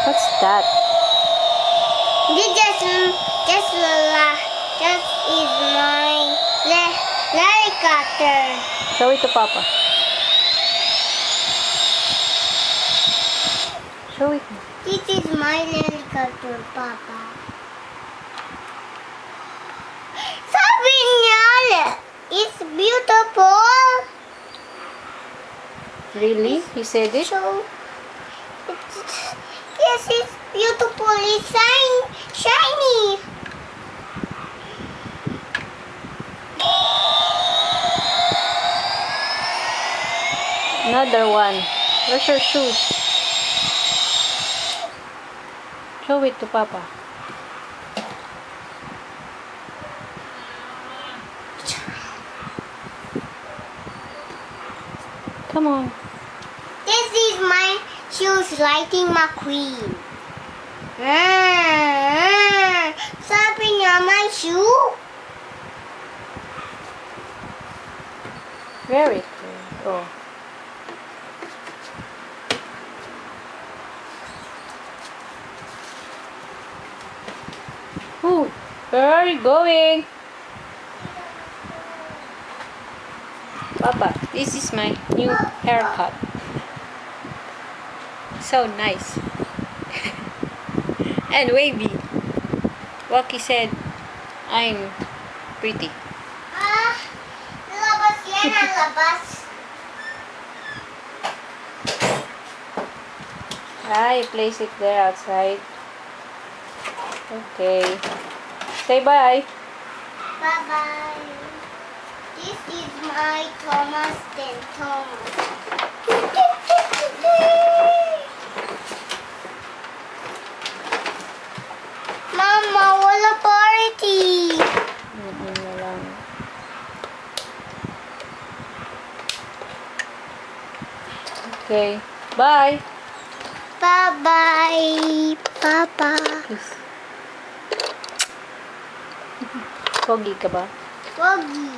What's that? This just is my helicopter. Show it to Papa. Show it. This is my helicopter, Papa. Sabi niya, it's beautiful. Really? He said it? So, yes, it's beautiful. It's shiny. Another one. Where's your shoes? Show it to Papa. Come on. This is my shoes, Lightning McQueen. Sabi niya, my shoe. Very cool. Oh. Ooh, where are you going? Papa, this is my new haircut. So nice. And wavy. Waki said, I'm pretty. Labas yan, labas. I place it there outside. Okay. Say bye. Bye-bye. This is my Thomas and Thomas. Mama, wala party. Na lang. Okay. Bye. Bye-bye, Papa. Kiss. Pogi ka ba? Pogi.